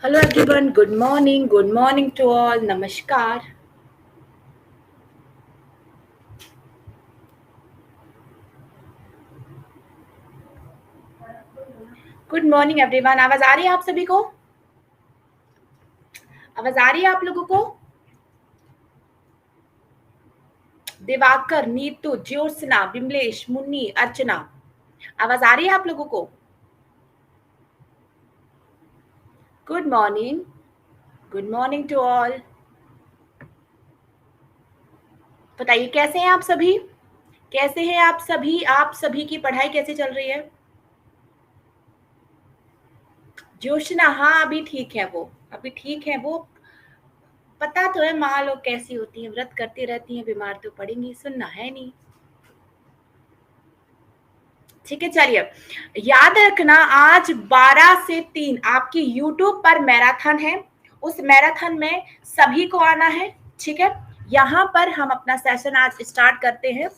Hello everyone, good morning to all, namaskar. Good morning everyone, आवाज आ रही है आप सभी को? आवाज आ रही है आप लोगों को? दिवाकर, नीतू, ज्योत्सना, बिमलेश, मुन्नी, अर्चना, आवाज आ रही है आप लोगों को? Good morning to all. बताइए कैसे हैं आप सभी? कैसे हैं आप सभी? आप सभी की पढ़ाई कैसे चल रही है? ज्योत्सना, हाँ अभी ठीक है वो, अभी ठीक है वो। पता तो है माँ लोग कैसी होती हैं, व्रत करती रहती हैं, बीमार तो पड़ेंगी, सुनना है नहीं। ठीक है, चलिए याद रखना आज 12 से 3 आपकी यूट्यूब पर मैराथन है। उस मैराथन में सभी को आना है। ठीक है, यहाँ पर हम अपना सेशन आज स्टार्ट करते हैं।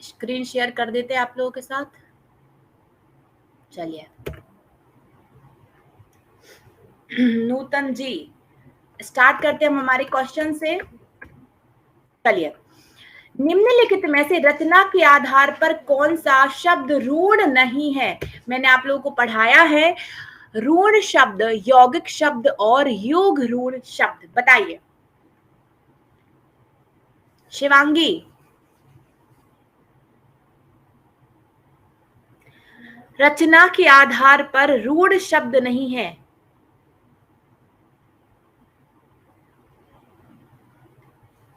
स्क्रीन शेयर कर देते हैं आप लोगों के साथ। चलिए नूतन जी, स्टार्ट करते हैं हम हमारे क्वेश्चन से। चलिए, निम्नलिखित में से रचना के आधार पर कौन सा शब्द ऋण नहीं है? मैंने आप लोगों को पढ़ाया है ऋण शब्द, यौगिक शब्द और योग ऋण शब्द। बताइए शिवांगी। रचना के आधार पर ऋण शब्द नहीं है।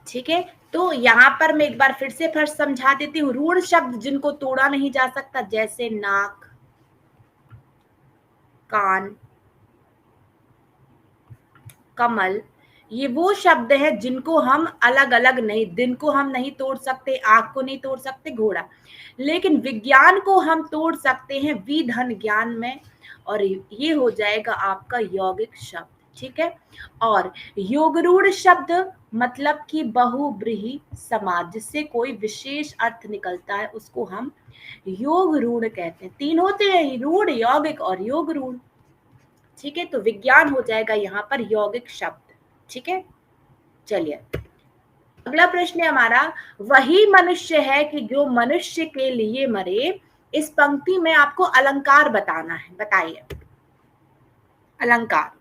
ठीक है, तो यहां पर मैं एक बार फिर से फर्स्ट समझा देती हूँ। ऋण शब्द जिनको तोड़ा नहीं जा सकता, जैसे नाक, कान, कमल, ये वो शब्द है जिनको हम अलग अलग नहीं, दिन को हम नहीं तोड़ सकते, आग को नहीं तोड़ सकते, घोड़ा, लेकिन विज्ञान को हम तोड़ सकते हैं विधन ज्ञान में, और ये हो जाएगा आपका यौगिक शब्द। ठीक है, और योगरूढ़ शब्द मतलब कि बहुब्रीही समाज, जिससे कोई विशेष अर्थ निकलता है, उसको हम योग रूढ़ कहते हैं। तीन होते हैं, रूढ़, यौगिक और योग रूढ़। ठीक है, तो विज्ञान हो जाएगा यहाँ पर यौगिक शब्द। ठीक है, चलिए अगला प्रश्न है हमारा, वही मनुष्य है कि जो मनुष्य के लिए मरे। इस पंक्ति में आपको अलंकार बताना है। बताइए अलंकार।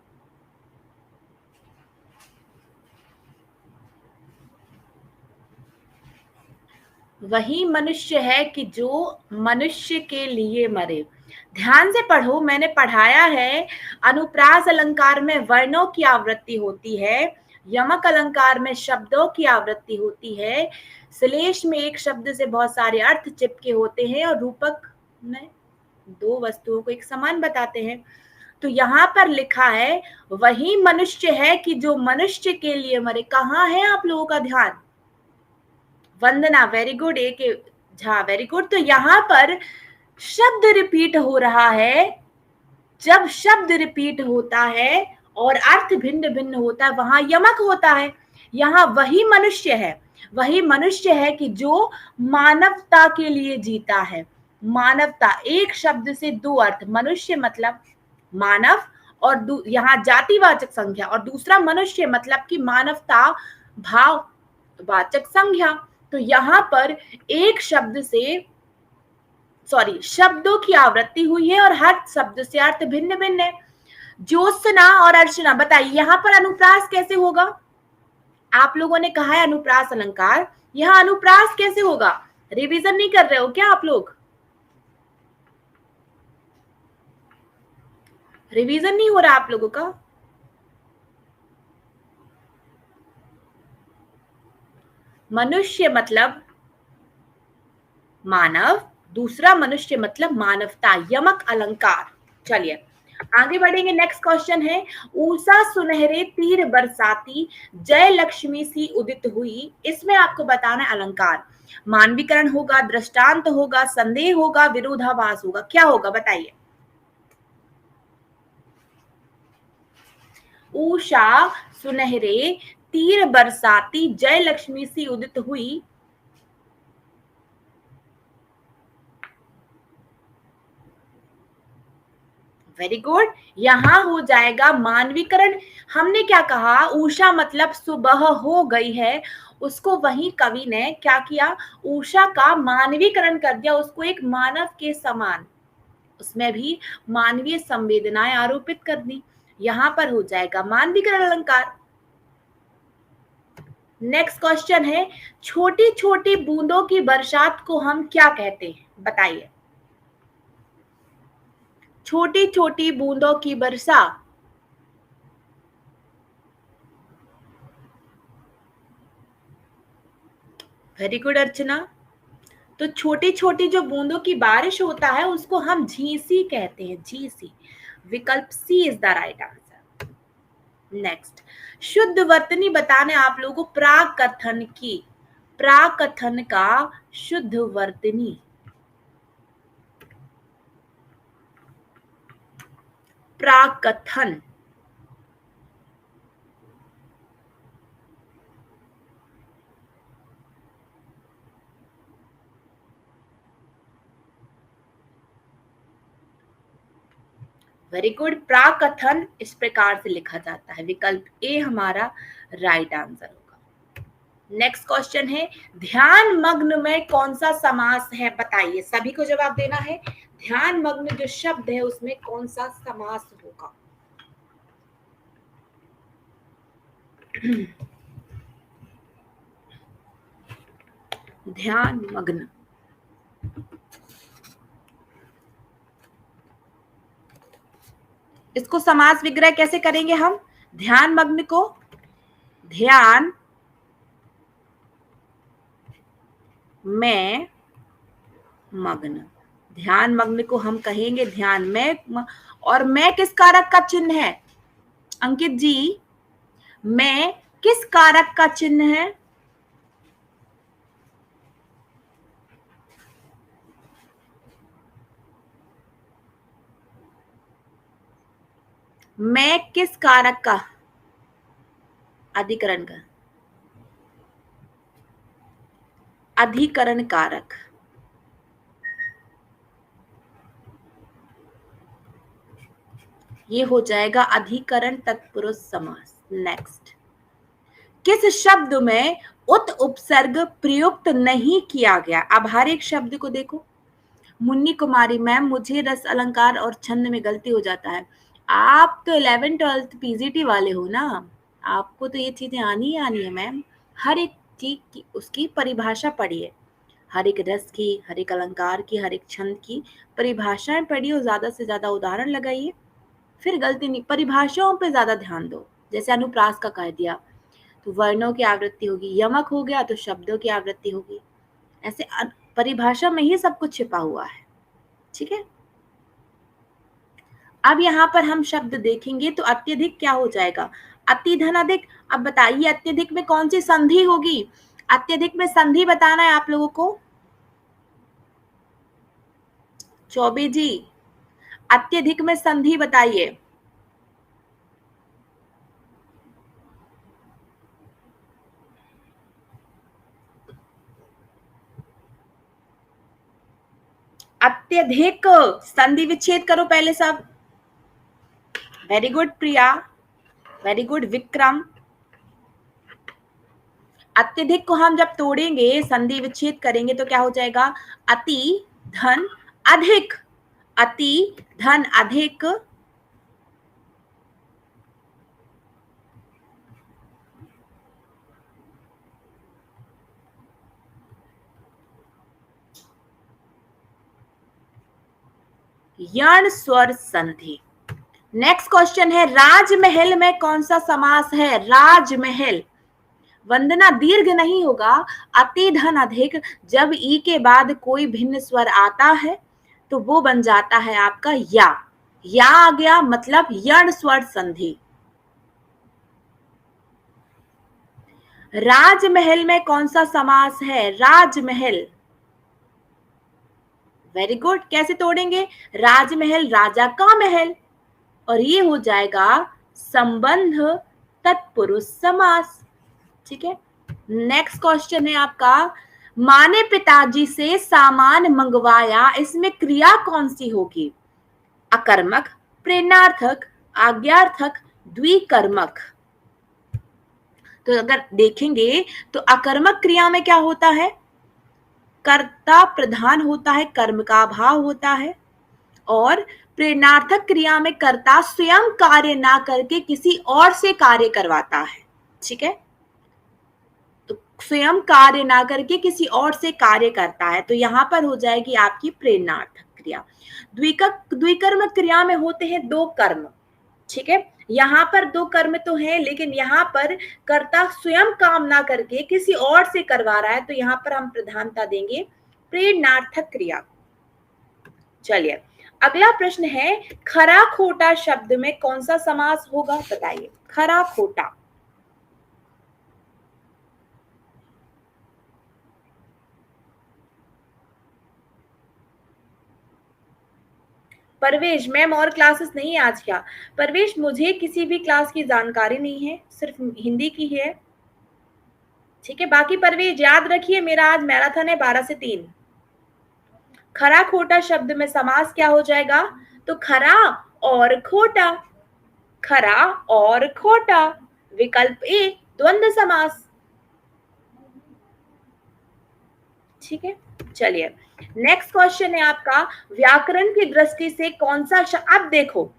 वही मनुष्य है कि जो मनुष्य के लिए मरे। ध्यान से पढ़ो, मैंने पढ़ाया है अनुप्रास अलंकार में वर्णों की आवृत्ति होती है, यमक अलंकार में शब्दों की आवृत्ति होती है, श्लेष में एक शब्द से बहुत सारे अर्थ चिपके होते हैं, और रूपक में दो वस्तुओं को एक समान बताते हैं। तो यहाँ पर लिखा है वही मनुष्य है कि जो मनुष्य के लिए मरे। कहाँ है आप लोगों का ध्यान? वंदना, वेरी गुड। एक झा, वेरी गुड। तो यहाँ पर शब्द रिपीट हो रहा है। जब शब्द रिपीट होता है और अर्थ भिन्न भिन्न होता है, वहां यमक होता है। यहाँ वही मनुष्य है, वही मनुष्य है कि जो मानवता के लिए जीता है। मानवता, एक शब्द से दो अर्थ, मनुष्य मतलब मानव, और यहाँ जातिवाचक संज्ञा, और दूसरा मनुष्य मतलब कि मानवता भाववाचक संज्ञा। तो यहाँ पर एक शब्द से शब्दों की आवृत्ति हुई है और हर शब्द से अर्थ भिन्न भिन्न है। ज्योत्सना और अर्चना, बताइए यहाँ पर अनुप्रास कैसे होगा? आप लोगों ने कहा है अनुप्रास अलंकार, यहाँ अनुप्रास कैसे होगा? रिवीजन नहीं कर रहे हो क्या आप लोग? रिवीजन नहीं हो रहा आप लोगों का? मनुष्य मतलब मानव, दूसरा मनुष्य मतलब मानवता, यमक अलंकार। चलिए आगे बढ़ेंगे। नेक्स्ट क्वेश्चन है, ऊषा सुनहरे तीर बरसाती, जय लक्ष्मी सी उदित हुई। इसमें आपको बताना है अलंकार। मानवीकरण होगा, दृष्टांत होगा, संदेह होगा, विरोधाभास होगा, क्या होगा बताइए? उषा सुनहरे तीर बरसाती जय लक्ष्मी सी उदित हुई। Very good. यहां हो जाएगा मानवीकरण। हमने क्या कहा, उषा मतलब सुबह हो गई है, उसको वही कवि ने क्या किया, उषा का मानवीकरण कर दिया, उसको एक मानव के समान, उसमें भी मानवीय संवेदनाएं आरोपित कर दी। यहां पर हो जाएगा मानवीकरण अलंकार। नेक्स्ट क्वेश्चन है, छोटी छोटी बूंदों की बरसात को हम क्या कहते हैं, बताइए। छोटी छोटी बूंदों की वर्षा। वेरी गुड अर्चना। तो छोटी छोटी जो बूंदों की बारिश होता है उसको हम झींसी कहते हैं, झींसी। विकल्प C is the right answer. Next, शुद्ध वर्तनी बताने आप लोगों को प्राक कथन की, प्राक कथन का शुद्ध वर्तनी। प्राक कथन। Very good. प्राकथन इस प्रकार से लिखा जाता है, विकल्प ए हमारा राइट आंसर होगा। नेक्स्ट क्वेश्चन है, ध्यान मग्न में कौन सा समास है, बताइए। सभी को जवाब देना है। ध्यान मग्न जो शब्द है उसमें कौन सा समास होगा। ध्यान मग्न। इसको समास विग्रह कैसे करेंगे हम, ध्यान मग्न को ध्यान में मग्न, ध्यान मग्न को हम कहेंगे ध्यान में, और मैं किस कारक का चिन्ह है अंकित जी, मैं किस कारक का चिन्ह है। मैं किस कारक का, अधिकरण का, अधिकरण कारक। ये हो जाएगा अधिकरण तत्पुरुष समास। नेक्स्ट, किस शब्द में उत उपसर्ग प्रयुक्त नहीं किया गया। अब हर एक शब्द को देखो। मुन्नी कुमारी मैम, मुझे रस अलंकार और छंद में गलती हो जाता है। आप तो 11th 12th पीजीटी वाले हो ना, आपको तो ये चीजें आनी ही आनी है मैम। हर एक चीज की उसकी परिभाषा पढ़िए, हर एक रस की, हर एक अलंकार की, हर एक छंद की परिभाषाएं पढ़िए और ज्यादा से ज्यादा उदाहरण लगाइए, फिर गलती नहीं। परिभाषाओं पे ज्यादा ध्यान दो। जैसे अनुप्रास का कह दिया तो वर्णों की आवृत्ति होगी, यमक हो गया तो शब्दों की आवृत्ति होगी। ऐसे परिभाषा में ही सब कुछ छिपा हुआ है, ठीक है। अब यहाँ पर हम शब्द देखेंगे तो अत्यधिक क्या हो जाएगा, अति धन अधिक। अब बताइए अत्यधिक में कौन सी संधि होगी, अत्यधिक में संधि बताना है आप लोगों को। चौबे जी, अत्यधिक में संधि बताइए। अत्यधिक, संधि विच्छेद करो पहले सब। वेरी गुड प्रिया, वेरी गुड विक्रम। अत्यधिक को हम जब तोड़ेंगे, संधि विच्छेद करेंगे तो क्या हो जाएगा, अति धन अधिक, अति धन अधिक। यण स्वर संधि। नेक्स्ट क्वेश्चन है, राजमहल में कौन सा समास है, राजमहल। वंदना, दीर्घ नहीं होगा, अति धन अधिक। जब ई के बाद कोई भिन्न स्वर आता है तो वो बन जाता है आपका या आ गया, मतलब यण स्वर संधि। राजमहल में कौन सा समास है, राजमहल। Very good. कैसे तोड़ेंगे, राजमहल राजा का महल, और ये हो जाएगा संबंध तत्पुरुष समास। ठीक है, नेक्स्ट क्वेश्चन है आपका, माँ ने पिताजी से सामान मंगवाया, इसमें क्रिया कौन सी होगी? अकर्मक, प्रेरणार्थक, आज्ञार्थक, द्विकर्मक। तो अगर देखेंगे तो अकर्मक क्रिया में क्या होता है? कर्ता प्रधान होता है, कर्म का अभाव होता है। और प्रेरणार्थक क्रिया में कर्ता स्वयं कार्य ना करके किसी और से कार्य करवाता है। ठीक है, तो स्वयं कार्य ना करके किसी और से कार्य करता है, तो यहां पर हो जाएगी आपकी प्रेरणार्थक क्रिया। द्विकर्म क्रिया में होते हैं दो कर्म। ठीक है, यहाँ पर दो कर्म तो है, लेकिन यहाँ पर कर्ता स्वयं काम ना करके किसी और से करवा रहा है, तो यहाँ पर हम प्रधानता देंगे प्रेरणार्थक क्रिया। चलिए, अगला प्रश्न है, खरा खोटा शब्द में कौन सा समास होगा? बताइए, खरा खोटा। परवेश, मैम और क्लासेस नहीं है आज क्या? परवेश, मुझे किसी भी क्लास की जानकारी नहीं है, सिर्फ हिंदी की है। ठीक है, बाकी परवेश याद रखिए, मेरा आज मैराथन है 12 से 3। खरा खोटा शब्द में समास क्या हो जाएगा? तो खरा और खोटा, खरा और खोटा। विकल्प ए, द्वंद्व समास। ठीक है, चलिए, नेक्स्ट क्वेश्चन है आपका, व्याकरण की दृष्टि से कौन सा अब देखो,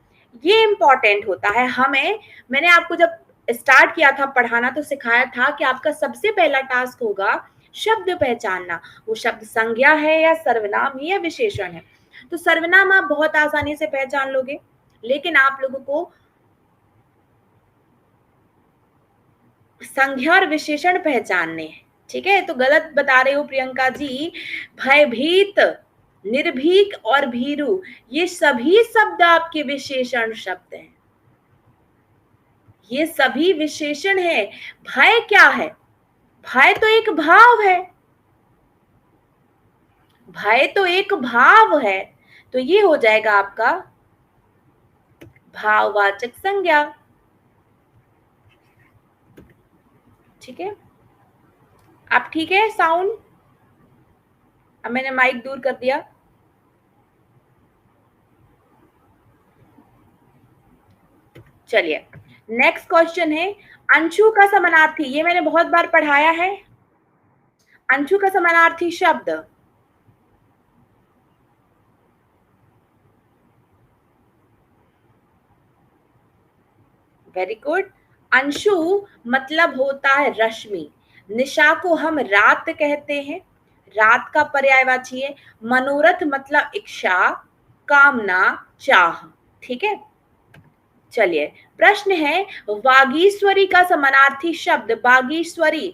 ये इंपॉर्टेंट होता है हमें। मैंने आपको जब स्टार्ट किया था पढ़ाना तो सिखाया था कि आपका सबसे पहला टास्क होगा शब्द पहचानना, वो शब्द संज्ञा है या सर्वनाम है या विशेषण है। तो सर्वनाम आप बहुत आसानी से पहचान लोगे, लेकिन आप लोगों को संज्ञा और विशेषण पहचानने हैं। ठीक है, तो गलत बता रहे हो प्रियंका जी। भयभीत, निर्भीक और भीरू, ये सभी शब्द आपके विशेषण शब्द हैं। ये सभी विशेषण है। भय क्या है? भय तो एक भाव है, भय तो एक भाव है, तो ये हो जाएगा आपका भाववाचक संज्ञा। ठीक है, आप ठीक है? साउंड, अब मैंने माइक दूर कर दिया। चलिए, नेक्स्ट क्वेश्चन है, अंशु का समानार्थी, ये मैंने बहुत बार पढ़ाया है। अंशु का समानार्थी शब्द, वेरी गुड। अंशु मतलब होता है रश्मि। निशा को हम रात कहते हैं, रात का पर्यायवाची है। मनोरथ मतलब इच्छा, कामना, चाह। ठीक है, चलिए, प्रश्न है, वागीश्वरी का समानार्थी शब्द, बागीश्वरी,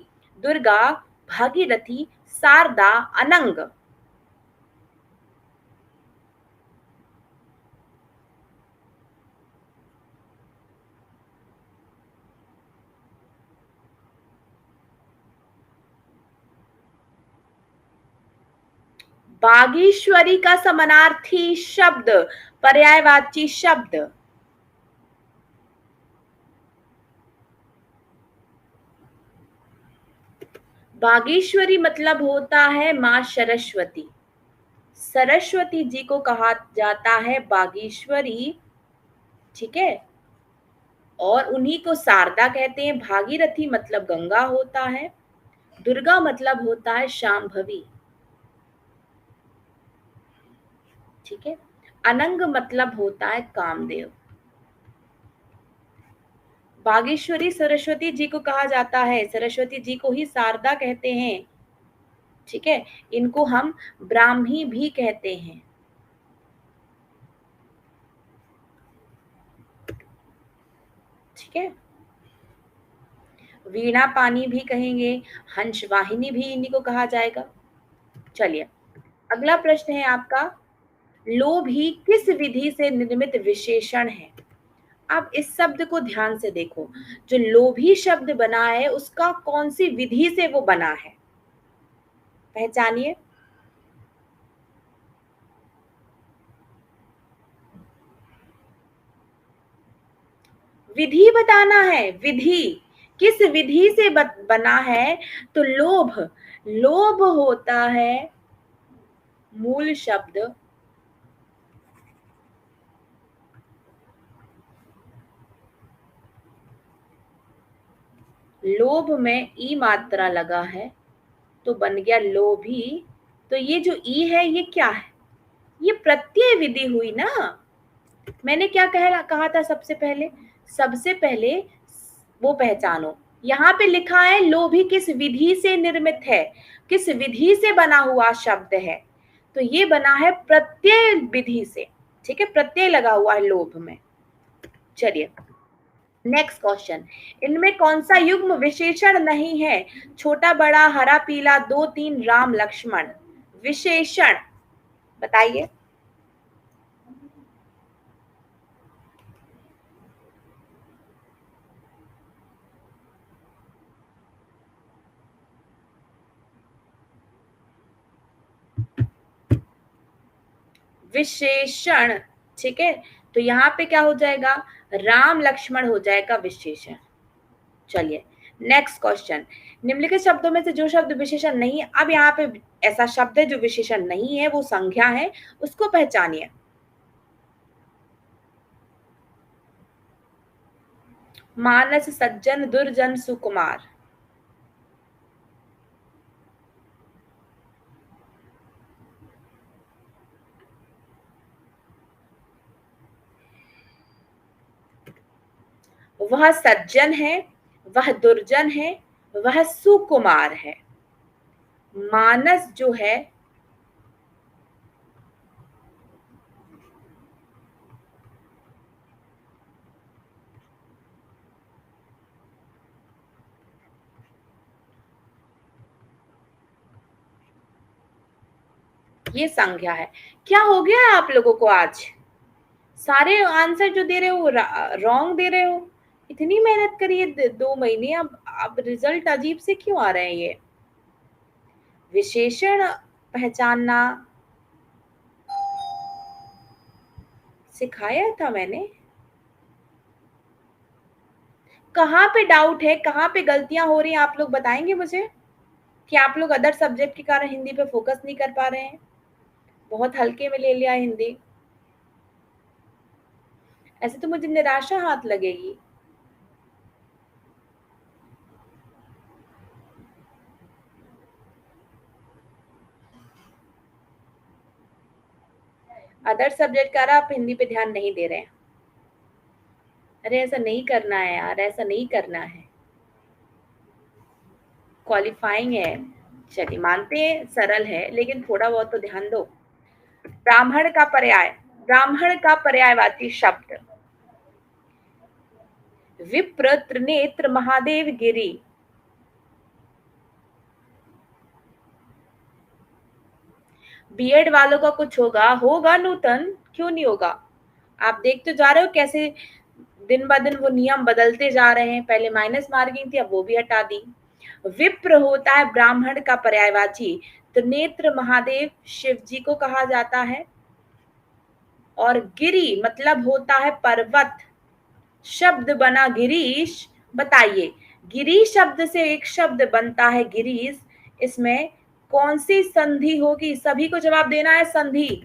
दुर्गा, भागीरथी, शारदा, अनंग। बागीश्वरी का समानार्थी शब्द, पर्यायवाची शब्द, बागेश्वरी मतलब होता है माँ सरस्वती। सरस्वती जी को कहा जाता है बागेश्वरी। ठीक है, और उन्हीं को शारदा कहते हैं। भागीरथी मतलब गंगा होता है। दुर्गा मतलब होता है शांभवी। ठीक है, अनंग मतलब होता है कामदेव। बागेश्वरी सरस्वती जी को कहा जाता है, सरस्वती जी को ही शारदा कहते हैं। ठीक है, इनको हम ब्राह्मी भी कहते हैं। ठीक है, वीणा पानी भी कहेंगे, हंस वाहिनी भी इन्हीं को कहा जाएगा। चलिए, अगला प्रश्न है आपका, लोभी किस विधि से निर्मित विशेषण है? आप इस शब्द को ध्यान से देखो, जो लोभी शब्द बना है उसका कौन सी विधि से वो बना है, पहचानिए। विधि बताना है, विधि किस विधि से बना है, तो लोभ, लोभ होता है मूल शब्द, लोभ में ई मात्रा लगा है तो बन गया लोभी। तो ये जो ई है ये क्या है, ये प्रत्यय विधि हुई ना। मैंने क्या कहा था सबसे पहले वो पहचानो। यहाँ पे लिखा है लोभी किस विधि से निर्मित है, किस विधि से बना हुआ शब्द है, तो ये बना है प्रत्यय विधि से। ठीक है, प्रत्यय लगा हुआ है लोभ में। चलिए नेक्स्ट क्वेश्चन, इनमें कौन सा युग्म विशेषण नहीं है, छोटा बड़ा हरा पीला दो तीन राम लक्ष्मण, विशेषण बताइए। विशेषण, ठीक है, तो यहाँ पे क्या हो जाएगा, राम लक्ष्मण हो जाएगा विशेषण। चलिए नेक्स्ट क्वेश्चन, निम्नलिखित शब्दों में से जो शब्द विशेषण नहीं है, अब यहाँ पे ऐसा शब्द है जो विशेषण नहीं है, वो संज्ञा है, उसको पहचानिए। मानस सज्जन दुर्जन सुकुमार, वह सज्जन है, वह दुर्जन है, वह सुकुमार है। मानस जो है, ये संज्ञा है। क्या हो गया है आप लोगों को आज, सारे आंसर जो दे रहे हो रॉन्ग दे रहे हो। इतनी मेहनत करिए 2 महीने, अब रिजल्ट अजीब से क्यों आ रहे हैं ये। विशेषण पहचानना सिखाया था मैंने। कहाँ पे डाउट है, कहाँ पे गलतियां हो रही हैं, आप लोग बताएंगे मुझे कि आप लोग अदर सब्जेक्ट के कारण हिंदी पे फोकस नहीं कर पा रहे हैं, बहुत हल्के में ले लिया हिंदी। ऐसे तो मुझे निराशा हाथ लगेगी। अदर सब्जेक्ट का आप हिंदी पे ध्यान नहीं दे रहे हैं। अरे ऐसा नहीं करना है यार, ऐसा नहीं करना है, क्वालिफाइंग है। चलिए मानते हैं सरल है, लेकिन थोड़ा बहुत तो ध्यान दो। ब्राह्मण का पर्याय, ब्राह्मण का पर्यायवाची शब्द, विप्र त्रिनेत्र महादेव गिरी। बीएड वालों का कुछ होगा, होगा नूतन, क्यों नहीं होगा। आप देख तो जा रहे हो कैसे दिन ब दिन वो नियम बदलते जा रहे हैं, पहले माइनस मार्किंग थी, अब वो भी हटा दी। विप्र होता है ब्राह्मण का पर्यायवाची, त्रिनेत्र महादेव शिव जी को कहा जाता है, और गिरी मतलब होता है पर्वत, शब्द बना गिरीश। बताइए, गिरी शब्द से एक शब्द बनता है गिरीश, इसमें कौन सी संधि होगी, सभी को जवाब देना है, संधि।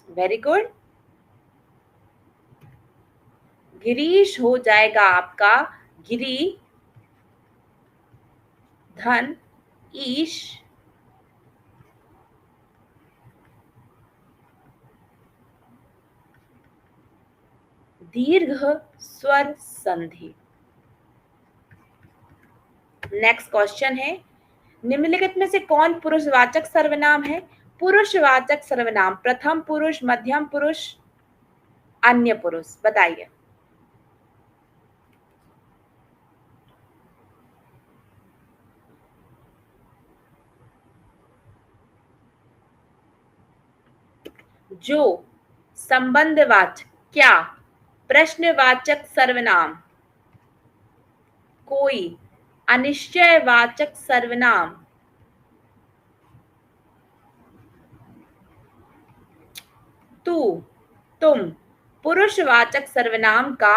Very good. गिरीश हो जाएगा आपका गिरी धन ईश, दीर्घ स्वर संधि। नेक्स्ट क्वेश्चन है, निम्नलिखित में से कौन पुरुषवाचक सर्वनाम है। पुरुषवाचक सर्वनाम, प्रथम पुरुष, मध्यम पुरुष, अन्य पुरुष, बताइए। जो, संबंधवाचक, क्या, प्रश्नवाचक सर्वनाम, कोई, अनिश्चयवाचक सर्वनाम। तू, तुम। पुरुषवाचक सर्वनाम का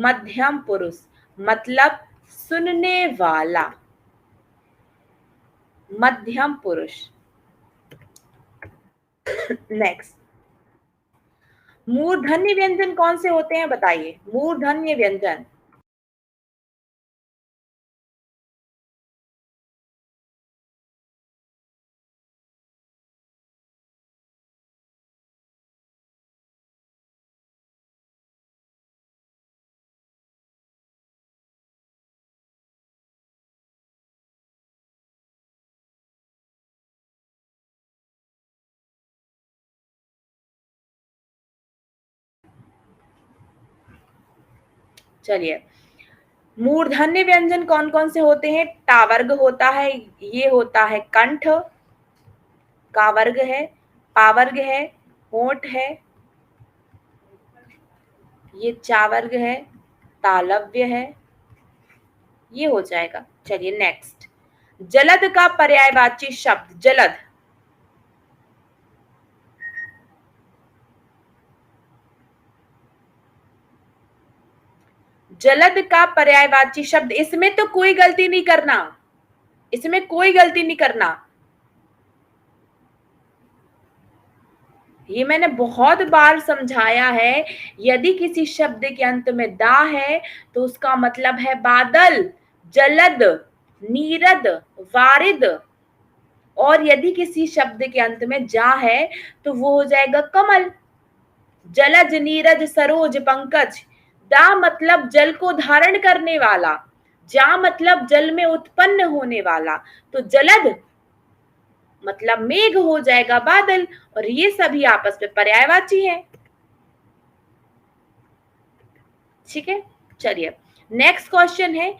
मध्यम पुरुष, मतलब सुनने वाला, मध्यम पुरुष। नेक्स्ट, मूर्धन्य व्यंजन कौन से होते हैं बताइए, मूर्धन्य व्यंजन। चलिए, मूर्धन्य व्यंजन कौन कौन से होते हैं? टावर्ग होता है, ये होता है कंठ, कावर्ग है, पावर्ग है, होंठ है, ये चावर्ग है, तालव्य है, ये हो जाएगा। चलिए नेक्स्ट, जलद का पर्यायवाची शब्द, जलद। जलद का पर्यायवाची शब्द, इसमें तो कोई गलती नहीं करना, इसमें कोई गलती नहीं करना। ये मैंने बहुत बार समझाया है, यदि किसी शब्द के अंत में दा है तो उसका मतलब है बादल, जलद, नीरद, वारिद। और यदि किसी शब्द के अंत में जा है तो वो हो जाएगा कमल, जलज, नीरज, सरोज, पंकज। दा मतलब जल को धारण करने वाला, जा मतलब जल में उत्पन्न होने वाला, तो जलद मतलब मेघ हो जाएगा, बादल। और ये सभी आपस में पर्यायवाची हैं। ठीक है, चलिए नेक्स्ट क्वेश्चन है,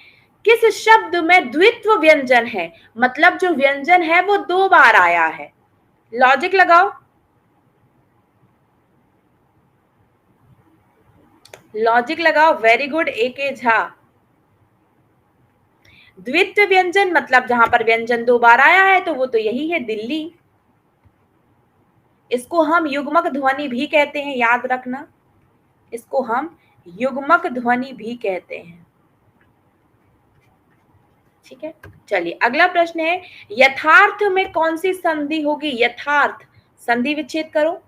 किस शब्द में द्वित्व व्यंजन है? मतलब जो व्यंजन है वो दो बार आया है। लॉजिक लगाओ, लॉजिक लगाओ। वेरी गुड, ए के झा। द्वित्व व्यंजन मतलब जहां पर व्यंजन दो बार आया है तो वो तो यही है, दिल्ली। इसको हम युग्मक ध्वनि भी कहते हैं, याद रखना, इसको हम युग्मक ध्वनि भी कहते हैं। ठीक है, चलिए अगला प्रश्न है, यथार्थ में कौन सी संधि होगी? यथार्थ, संधि विच्छेद करो।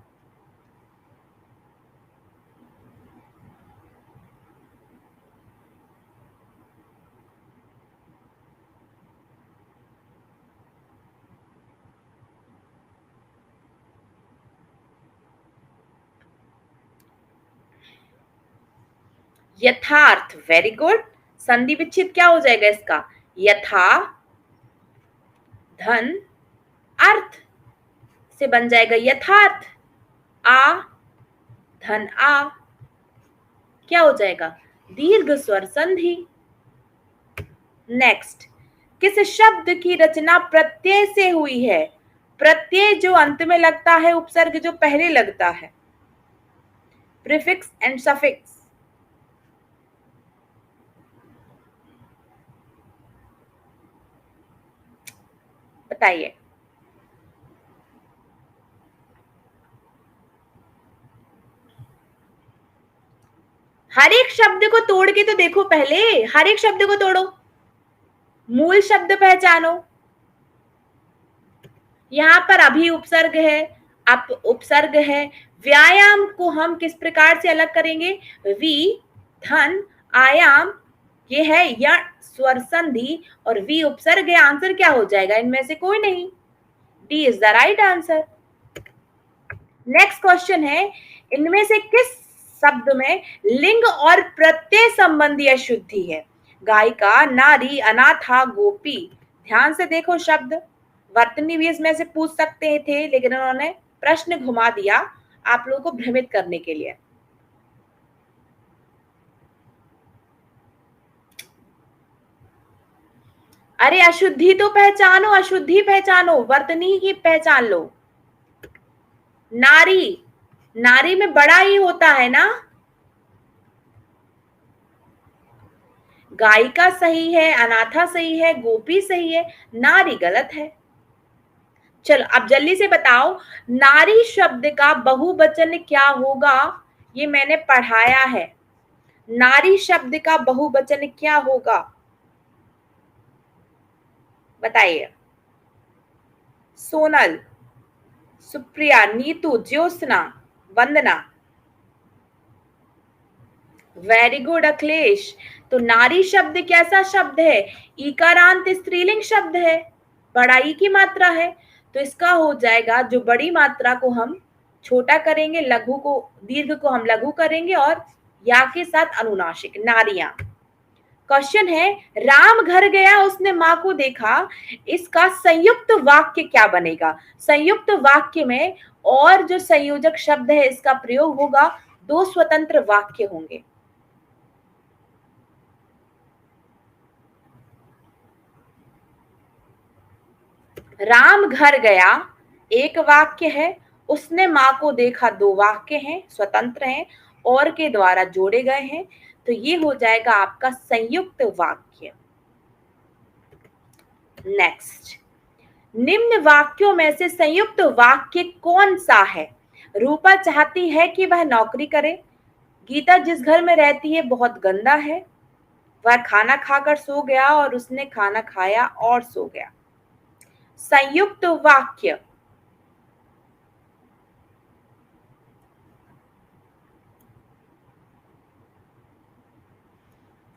यथार्थ, वेरी गुड। संधि विच्छेद क्या हो जाएगा इसका? यथा धन अर्थ से बन जाएगा यथार्थ, आ धन आ, क्या हो जाएगा? दीर्घ स्वर संधि। नेक्स्ट, किस शब्द की रचना प्रत्यय से हुई है? प्रत्यय जो अंत में लगता है, उपसर्ग जो पहले लगता है, प्रीफिक्स एंड सफिक्स। बताइए। हर एक शब्द को तोड़ के तो देखो पहले, हर एक शब्द को तोड़ो, मूल शब्द पहचानो। यहाँ पर अभी उपसर्ग है, अप उपसर्ग है। व्यायाम को हम किस प्रकार से अलग करेंगे? वी धन आयाम, ये है या स्वर संधि, और वी उपसर्ग है। आंसर क्या हो जाएगा? इनमें से कोई नहीं, D is the right answer. Next question है, इनमें से किस शब्द में लिंग और प्रत्यय संबंधी अशुद्धि है? गायिका, नारी, अनाथा, गोपी। ध्यान से देखो शब्द, वर्तनी भी इसमें से पूछ सकते थे लेकिन उन्होंने प्रश्न घुमा दिया आप लोगों को भ्रमित करने के लिए। अरे अशुद्धि तो पहचानो, अशुद्धि पहचानो, वर्तनी की पहचान लो। नारी, नारी में बड़ा ही होता है ना। गायिका सही है, अनाथा सही है, गोपी सही है, नारी गलत है। चलो अब जल्दी से बताओ, नारी शब्द का बहुवचन क्या होगा? ये मैंने पढ़ाया है। नारी शब्द का बहुवचन क्या होगा? बताइए। सोनल, सुप्रिया, नीतू, ज्योत्सना, वंदना। Very good Akhilesh. तो नारी शब्द कैसा शब्द है? इकारांत स्त्रीलिंग शब्द है, बड़ा ई की मात्रा है। तो इसका हो जाएगा, जो बड़ी मात्रा को हम छोटा करेंगे, लघु को, दीर्घ को हम लघु करेंगे, और या के साथ अनुनासिक, नारियां। क्वेश्चन है, राम घर गया उसने मां को देखा, इसका संयुक्त वाक्य क्या बनेगा? संयुक्त वाक्य में और जो संयोजक शब्द है इसका प्रयोग होगा, दो स्वतंत्र वाक्य होंगे। राम घर गया एक वाक्य है, उसने मां को देखा दो वाक्य हैं, स्वतंत्र हैं, और के द्वारा जोड़े गए हैं। तो ये हो जाएगा आपका संयुक्त वाक्य। नेक्स्ट, निम्न वाक्यों में से संयुक्त वाक्य कौन सा है? रूपा चाहती है कि वह नौकरी करे, गीता जिस घर में रहती है बहुत गंदा है, वह खाना खाकर सो गया और उसने खाना खाया और सो गया। संयुक्त वाक्य।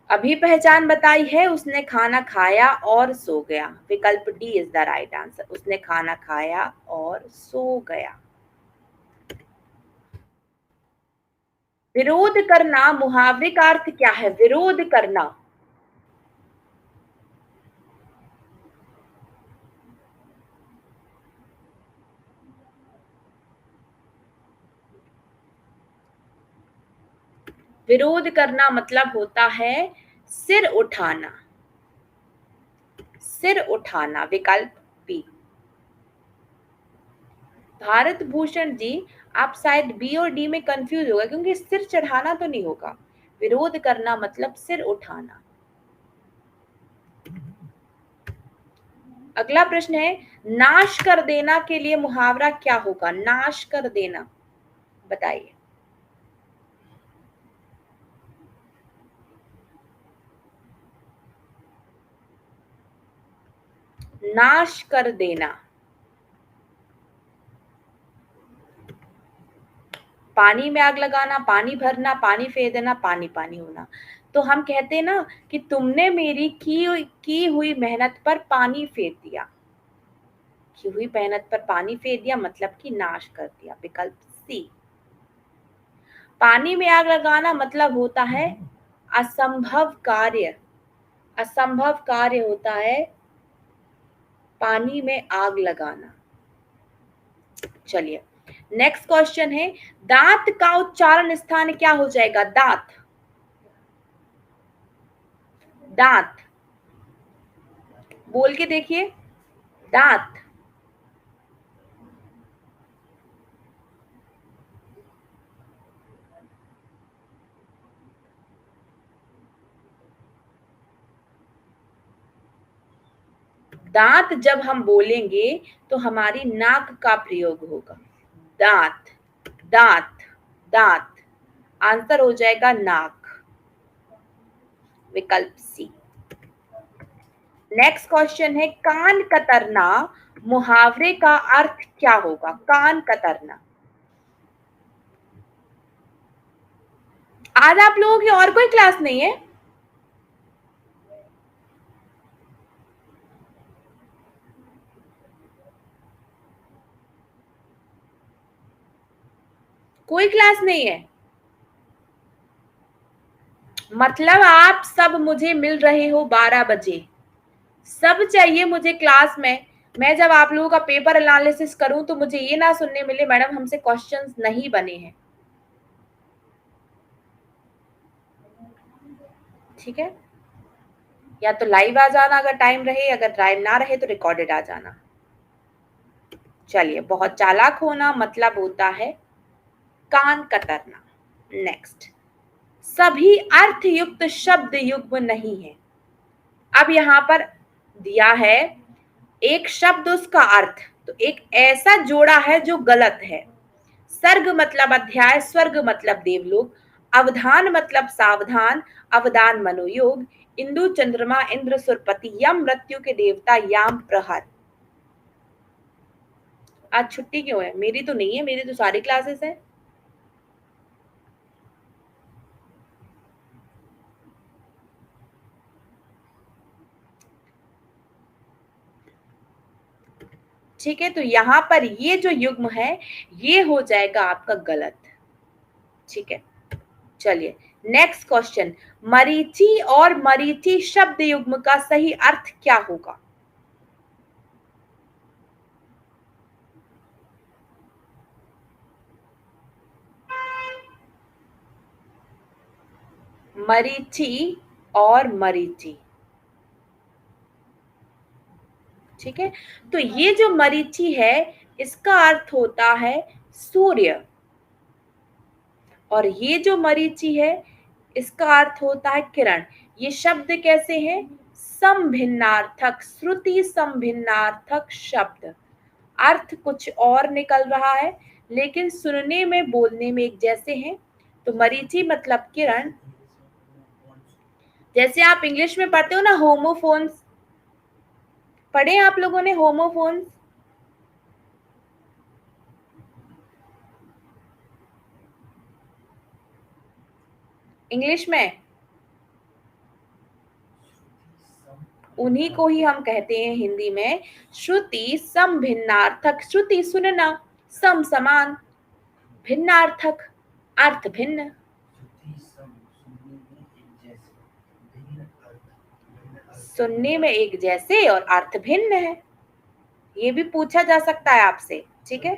अभी पहचान बताई है, उसने खाना खाया और सो गया। विकल्प D is the right answer, उसने खाना खाया और सो गया। विरोध करना, मुहावरे का अर्थ क्या है? विरोध करना। विरोध करना मतलब होता है सिर उठाना, सिर उठाना। विकल्प बी। भारत भूषण जी, आप शायद बी और डी में कंफ्यूज होगा, क्योंकि सिर चढ़ाना तो नहीं होगा। विरोध करना मतलब सिर उठाना। अगला प्रश्न है, नाश कर देना के लिए मुहावरा क्या होगा? नाश कर देना, बताइए। नाश कर देना, पानी में आग लगाना, पानी भरना, पानी फेर देना, पानी पानी होना। तो हम कहते हैं ना कि तुमने मेरी की हुई मेहनत पर पानी फेर दिया। की हुई मेहनत पर पानी फेर दिया मतलब कि नाश कर दिया। विकल्प सी। पानी में आग लगाना मतलब होता है असंभव कार्य। असंभव कार्य होता है पानी में आग लगाना। चलिए, नेक्स्ट क्वेश्चन है, दांत का उच्चारण स्थान क्या हो जाएगा? दांत, दांत, बोल के देखिए। दांत। दांत जब हम बोलेंगे तो हमारी नाक का प्रयोग होगा। दांत, दांत, दांत। आंसर हो जाएगा नाक। विकल्प सी। नेक्स्ट क्वेश्चन है, कान कतरना मुहावरे का अर्थ क्या होगा? कान कतरना। आज आप लोगों की और कोई क्लास नहीं है? कोई क्लास नहीं है? मतलब आप सब मुझे मिल रहे हो 12 बजे, सब चाहिए मुझे क्लास में। मैं जब आप लोगों का पेपर एनालिसिस करूं तो मुझे ये ना सुनने मिले मैडम हमसे क्वेश्चंस नहीं बने हैं। ठीक है, या तो लाइव आ जाना अगर टाइम रहे, अगर टाइम ना रहे तो रिकॉर्डेड आ जाना। चलिए, बहुत चालाक होना मतलब होता है कान कतरना। नेक्स्ट, सभी अर्थयुक्त शब्द युग्म नहीं है। अब यहां पर दिया है एक शब्द उसका अर्थ, तो एक ऐसा जोड़ा है जो गलत है। सर्ग मतलब अध्याय, स्वर्ग मतलब देवलोक, अवधान मतलब सावधान, अवदान मनोयोग, इंदु चंद्रमा, इंद्र सुरपति, यम मृत्यु के देवता, याम प्रहर। आज छुट्टी क्यों है? मेरी तो नहीं है, मेरी तो सारी क्लासेस है। ठीक है, तो यहां पर ये जो युग्म है ये हो जाएगा आपका गलत। ठीक है, चलिए नेक्स्ट क्वेश्चन। मरीचि और मरीचि शब्द युग्म का सही अर्थ क्या होगा? मरीचि और मरीचि। ठीक है, तो ये जो मरीचि है इसका अर्थ होता है सूर्य, और ये जो मरीचि है इसका अर्थ होता है किरण। ये शब्द कैसे हैं? समभिन्नार्थक, श्रुति समभिन्नार्थक शब्द। अर्थ कुछ और निकल रहा है लेकिन सुनने में बोलने में एक जैसे हैं। तो मरीचि मतलब किरण। जैसे आप इंग्लिश में पढ़ते हो ना होमोफोन्स, पढ़े आप लोगों ने होमोफोन्स इंग्लिश में? उन्हीं को ही हम कहते हैं हिंदी में श्रुति समभिन्नार्थक। श्रुति सुनना, सम समान, भिन्नार्थक अर्थ भिन्न। सुनने में एक जैसे और अर्थ भिन्न है, ये भी पूछा जा सकता है आपसे। ठीक है,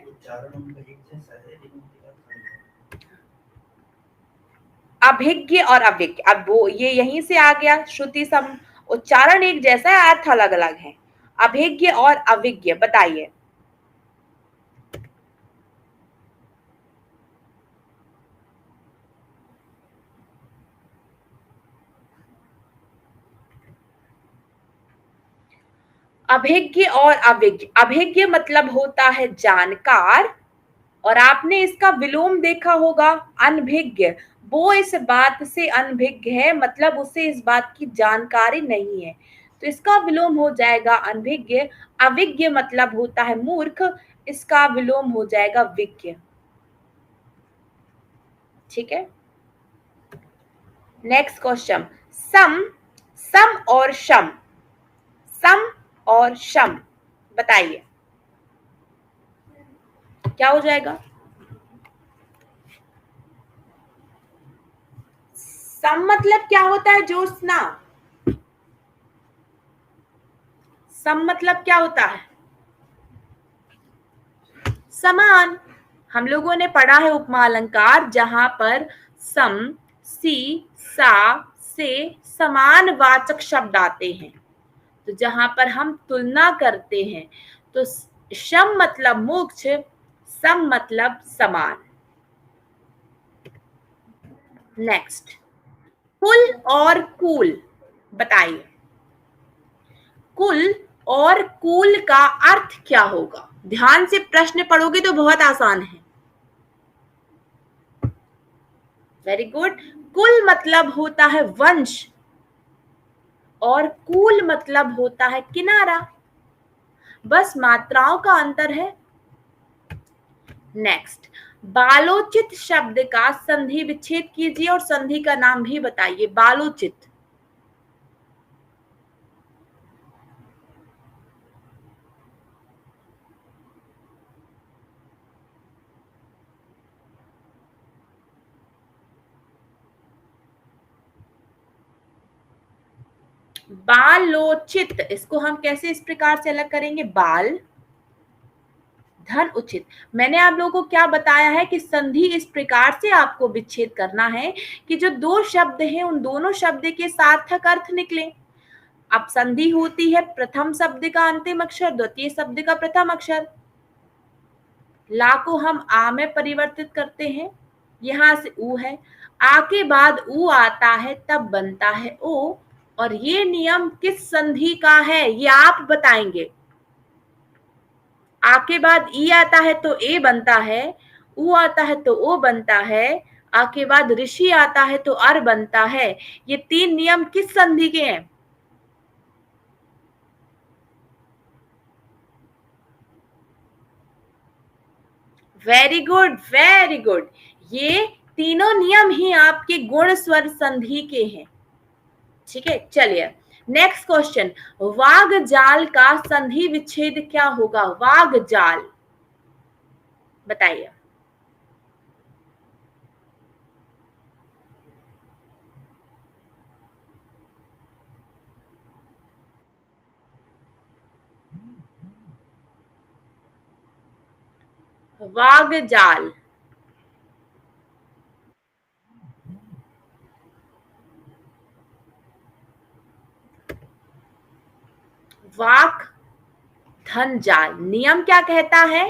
अभिज्ञ और अभिज्ञ, अब वो ये यहीं से आ गया। श्रुति सम, उच्चारण एक जैसा है, अर्थ अलग अलग है। अभिज्ञ और अभिज्ञ बताइए। अभिज्ञ और अभिज्ञ, अभिज्ञ मतलब होता है जानकार, और आपने इसका विलोम देखा होगा अनभिज्ञ। वो इस बात से अनभिज्ञ है, मतलब उसे इस बात की जानकारी नहीं है, तो इसका विलोम हो जाएगा अनभिज्ञ। अविज्ञ मतलब होता है मूर्ख, इसका विलोम हो जाएगा विज्ञ। ठीक है, नेक्स्ट क्वेश्चन। सम, सम और शम, सम और शम बताइए क्या हो जाएगा? सम मतलब क्या होता है ज्योत्सना? सम मतलब क्या होता है? समान। हम लोगों ने पढ़ा है उपमा अलंकार, जहां पर सम, सी, सा से समान वाचक शब्द आते हैं, तो जहां पर हम तुलना करते हैं तो शम मतलब मोक्ष, सम मतलब समान। नेक्स्ट, कुल और कूल बताइए। कुल और कूल का अर्थ क्या होगा? ध्यान से प्रश्न पढ़ोगे तो बहुत आसान है। Very good. कुल मतलब होता है वंश, और कूल मतलब होता है किनारा, बस मात्राओं का अंतर है। नेक्स्ट, बालोचित शब्द का संधि विच्छेद कीजिए और संधि का नाम भी बताइए। बालोचित, बालोचित, इसको हम कैसे इस प्रकार से अलग करेंगे? बाल धन उचित। मैंने आप लोगों को क्या बताया है कि संधि इस प्रकार से आपको विच्छेद करना है कि जो दो शब्द हैं उन दोनों शब्द के सार्थक अर्थ निकले। अब संधि होती है प्रथम शब्द का अंतिम अक्षर, द्वितीय शब्द का प्रथम अक्षर। ला को हम आ में परिवर्तित करते हैं, यहां से ऊ है, आ के बाद ऊ आता है तब बनता है ओ, और ये नियम किस संधि का है ये आप बताएंगे। आ के बाद ई आता है तो ए बनता है, ऊ आता है तो ओ बनता है, आ के बाद ऋषि आता है तो अर बनता है। ये तीन नियम किस संधि के हैं? Very good, very good. ये तीनों नियम ही आपके गुण स्वर संधि के हैं। ठीक है, चलिए नेक्स्ट क्वेश्चन। वाग जाल का संधि विच्छेद क्या होगा? वाग जाल बताइए। वाग जाल, वाक धन जाल। नियम क्या कहता है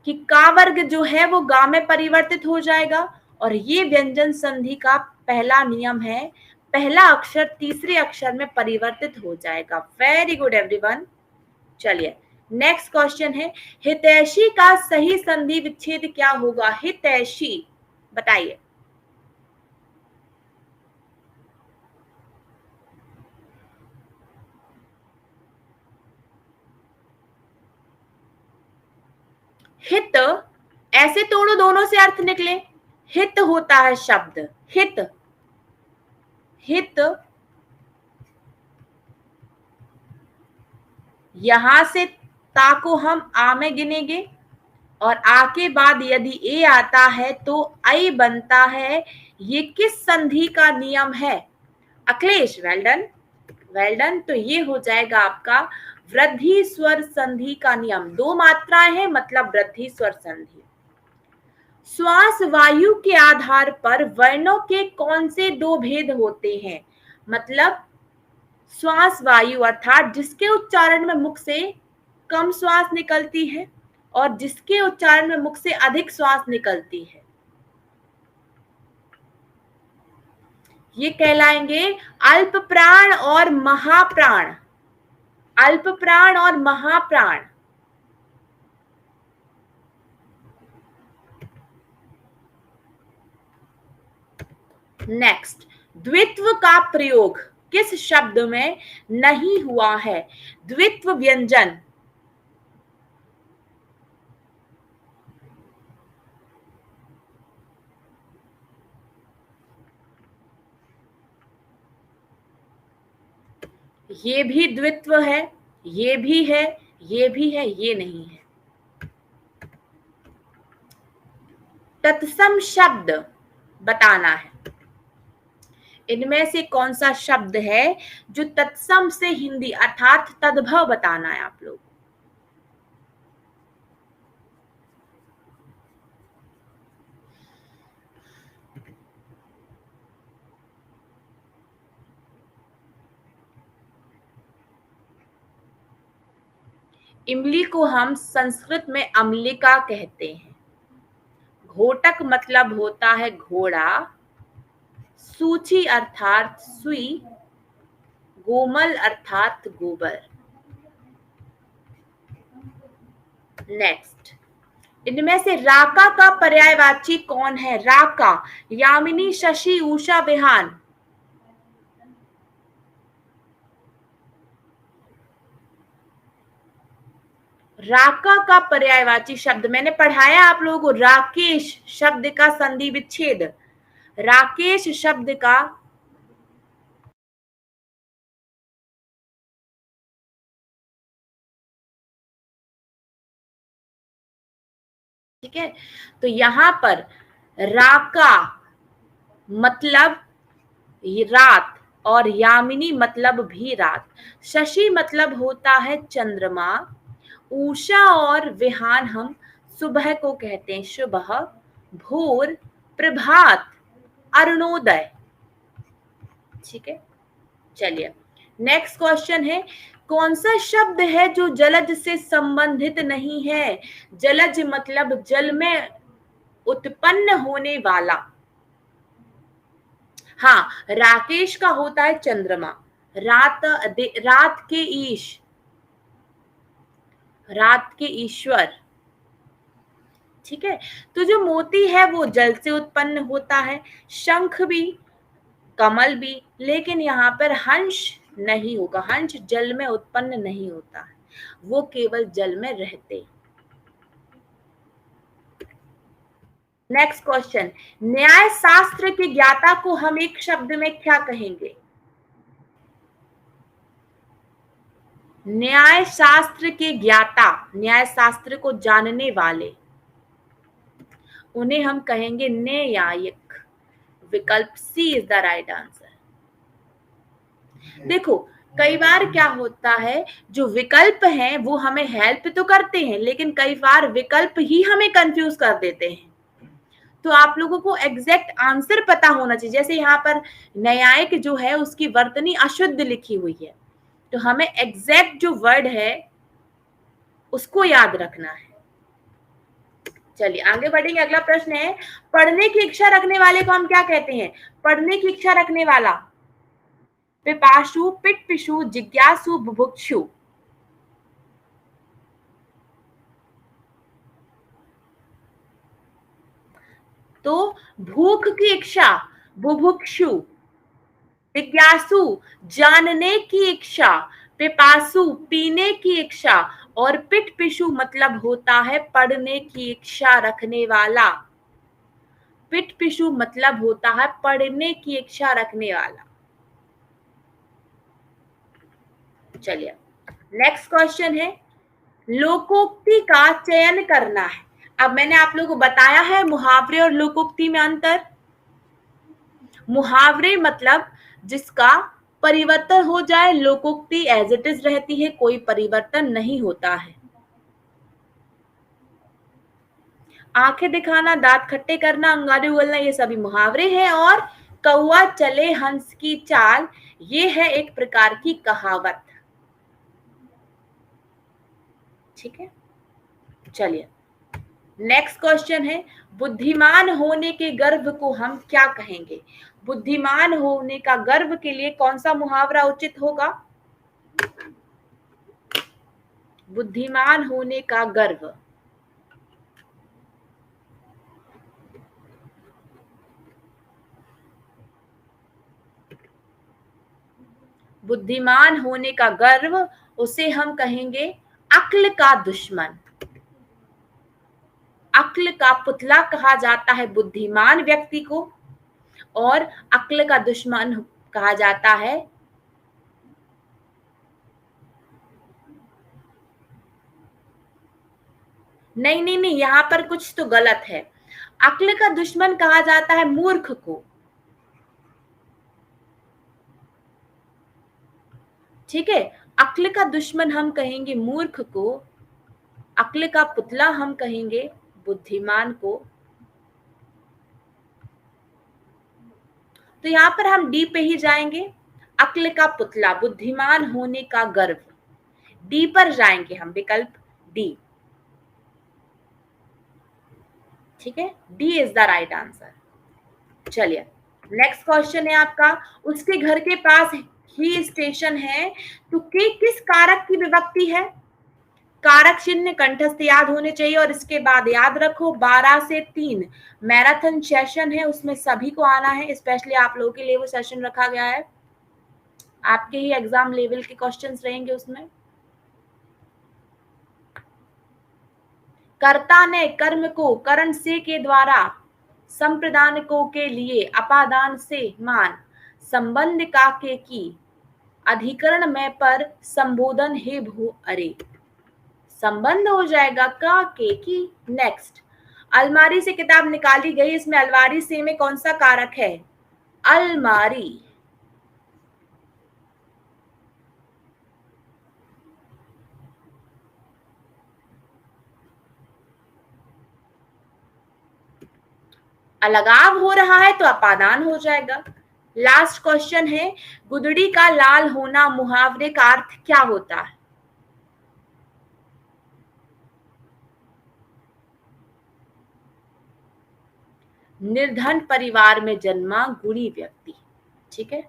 कि का वर्ग जो है वो गा में परिवर्तित हो जाएगा, और ये व्यंजन संधि का पहला नियम है, पहला अक्षर तीसरे अक्षर में परिवर्तित हो जाएगा। Very good everyone. चलिए नेक्स्ट क्वेश्चन है, हितैषी का सही संधि विच्छेद क्या होगा? हितैषी बताइए। हित, ऐसे तोड़ो दोनों से अर्थ निकले। हित होता है शब्द, हित, हित यहां से ता को हम आ में गिनेंगे, और आ के बाद यदि ए आता है तो आई बनता है। ये किस संधि का नियम है? Akhilesh well done, well done. तो ये हो जाएगा आपका वृद्धि स्वर संधि का नियम। दो मात्राएं हैं मतलब वृद्धि स्वर संधि। श्वास वायु के आधार पर वर्णों के कौन से दो भेद होते हैं? मतलब श्वास वायु अर्थात जिसके उच्चारण में मुख से कम श्वास निकलती है और जिसके उच्चारण में मुख से अधिक श्वास निकलती है, ये कहलाएंगे अल्प प्राण और महाप्राण। अल्प प्राण और महाप्राण। नेक्स्ट, द्वित्व का प्रयोग किस शब्द में नहीं हुआ है? द्वित्व व्यंजन। ये भी द्वित्व है, ये भी है, ये भी है, ये नहीं है। तत्सम शब्द बताना है। इनमें से कौन सा शब्द है जो तत्सम से हिंदी अर्थात तद्भव बताना है आप लोग। इमली को हम संस्कृत में अम्लिका कहते हैं। घोटक मतलब होता है घोड़ा, सूची अर्थात सुई, गोमल अर्थात गोबर। नेक्स्ट, इनमें से राका का पर्यायवाची कौन है? राका, यामिनी, शशि, उषा, विहान। राका का पर्यायवाची शब्द मैंने पढ़ाया आप लोगों को, राकेश शब्द का संधि विच्छेद। राकेश शब्द का ठीक है, तो यहां पर राका मतलब रात और यामिनी मतलब भी रात। शशि मतलब होता है चंद्रमा। उषा और विहान हम सुबह को कहते हैं, सुबह, भोर, प्रभात, अरुणोदय। ठीक है, चलिए नेक्स्ट क्वेश्चन है, कौन सा शब्द है जो जलज से संबंधित नहीं है? जलज मतलब जल में उत्पन्न होने वाला। हाँ, राकेश का होता है चंद्रमा। रात के ईश, रात के ईश्वर। ठीक है, तो जो मोती है वो जल से उत्पन्न होता है, शंख भी, कमल भी, लेकिन यहाँ पर हंस नहीं होगा। हंस जल में उत्पन्न नहीं होता है, वो केवल जल में रहते। नेक्स्ट क्वेश्चन, न्याय शास्त्र के ज्ञाता को हम एक शब्द में क्या कहेंगे? न्याय शास्त्र के ज्ञाता, न्याय शास्त्र को जानने वाले, उन्हें हम कहेंगे न्यायिक। विकल्प C is the right answer. देखो, कई बार क्या होता है, जो विकल्प हैं वो हमें हेल्प तो करते हैं, लेकिन कई बार विकल्प ही हमें कंफ्यूज कर देते हैं। तो आप लोगों को एग्जैक्ट आंसर पता होना चाहिए। जैसे यहाँ पर न्यायिक जो है उसकी वर्तनी अशुद्ध लिखी हुई है, तो हमें एग्जैक्ट जो वर्ड है उसको याद रखना है। चलिए आगे बढ़ेंगे। अगला प्रश्न है, पढ़ने की इच्छा रखने वाले को हम क्या कहते हैं? पढ़ने की इच्छा रखने वाला, पिपासु, पिटपिशु, जिज्ञासु, बुभुक्षु। तो भूख की इच्छा बुभुक्षु, जिज्ञासु जानने की इच्छा, पिपासु पीने की इच्छा, और पिटपिशु मतलब होता है पढ़ने की इच्छा रखने वाला। पिटपिशु मतलब होता है पढ़ने की इच्छा रखने वाला। चलिए नेक्स्ट क्वेश्चन है, लोकोक्ति का चयन करना है। अब मैंने आप लोगों को बताया है मुहावरे और लोकोक्ति में अंतर। मुहावरे मतलब जिसका परिवर्तन हो जाए, लोकोक्ति एज इट इज रहती है, कोई परिवर्तन नहीं होता है। आंखें दिखाना, दांत खट्टे करना, अंगारे उगलना, ये सभी मुहावरे हैं। और कौआ चले हंस की चाल, ये है एक प्रकार की कहावत। ठीक है, चलिए नेक्स्ट क्वेश्चन है, बुद्धिमान होने के गर्व को हम क्या कहेंगे? बुद्धिमान होने का गर्व के लिए कौन सा मुहावरा उचित होगा? बुद्धिमान होने का गर्व, बुद्धिमान होने का गर्व, उसे हम कहेंगे अक्ल का दुश्मन। अक्ल का पुतला कहा जाता है बुद्धिमान व्यक्ति को, और अक्ल का दुश्मन कहा जाता है नहीं नहीं नहीं, यहां पर कुछ तो गलत है। अक्ल का दुश्मन कहा जाता है मूर्ख को। ठीक है, अक्ल का दुश्मन हम कहेंगे मूर्ख को, अक्ल का पुतला हम कहेंगे बुद्धिमान को। तो यहां पर हम डी पे ही जाएंगे, अक्ल का पुतला, बुद्धिमान होने का गर्व, डी पर जाएंगे हम, विकल्प डी। ठीक है, D is the right answer. चलिए नेक्स्ट क्वेश्चन है आपका, उसके घर के पास ही स्टेशन है, तो के किस कारक की विभक्ति है? कारक चिन्ह कंठस्थ याद होने चाहिए। और इसके बाद याद रखो 12 से 3 मैराथन सेशन है, उसमें सभी को आना है। स्पेशली आप लोगों के लिए वो सेशन रखा गया है, आपके ही एग्जाम लेवल के क्वेश्चंस रहेंगे उसमें। कर्ता ने कर्म को करण से के द्वारा, संप्रदानको के लिए अपादान से मान, संबंध का के की, अधिकरण में पर संबोधन हे भू अरे। संबंध हो जाएगा का के की। नेक्स्ट, अलमारी से किताब निकाली गई, इसमें अलमारी से में कौन सा कारक है? अलमारी। अलगाव हो रहा है तो अपादान हो जाएगा। लास्ट क्वेश्चन है, गुदड़ी का लाल होना मुहावरे का अर्थ क्या होता है? निर्धन परिवार में जन्मा गुणी व्यक्ति। ठीक है।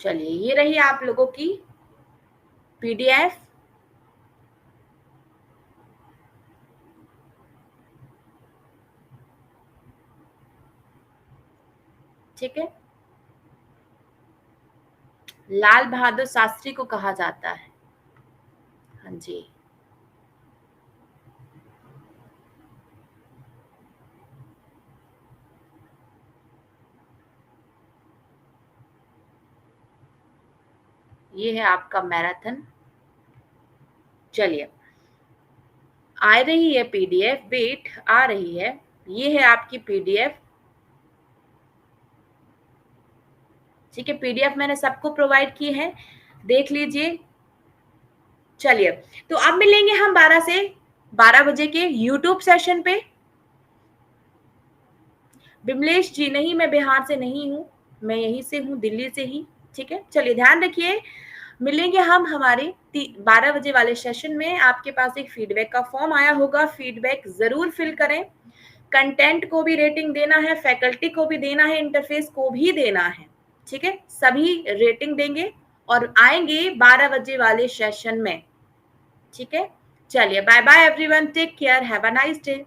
चलिए, ये रही आप लोगों की पीडीएफ। ठीक है। लाल बहादुर शास्त्री को कहा जाता है। हाँ जी। ये है आपका मैराथन। चलिए, आ रही है पीडीएफ, वेट, आ रही है। ये है आपकी पीडीएफ। ठीक है, पीडीएफ मैंने सबको प्रोवाइड की है, देख लीजिए। चलिए, तो अब मिलेंगे हम 12 से 12 बजे के यूट्यूब सेशन पे। बिमलेश जी, नहीं मैं बिहार से नहीं हूँ, मैं यहीं से हूँ, दिल्ली से ही। ठीक है, चलिए ध्यान रखिए। मिलेंगे हम हमारे 12 बजे वाले सेशन में। आपके पास एक फीडबैक का फॉर्म आया होगा, फीडबैक जरूर फिल करें। कंटेंट को भी रेटिंग देना है, फैकल्टी को भी देना है, इंटरफेस को भी देना है। ठीक है, सभी रेटिंग देंगे और आएंगे 12 बजे वाले सेशन में। ठीक है, चलिए, bye bye everyone, take care, have a nice day.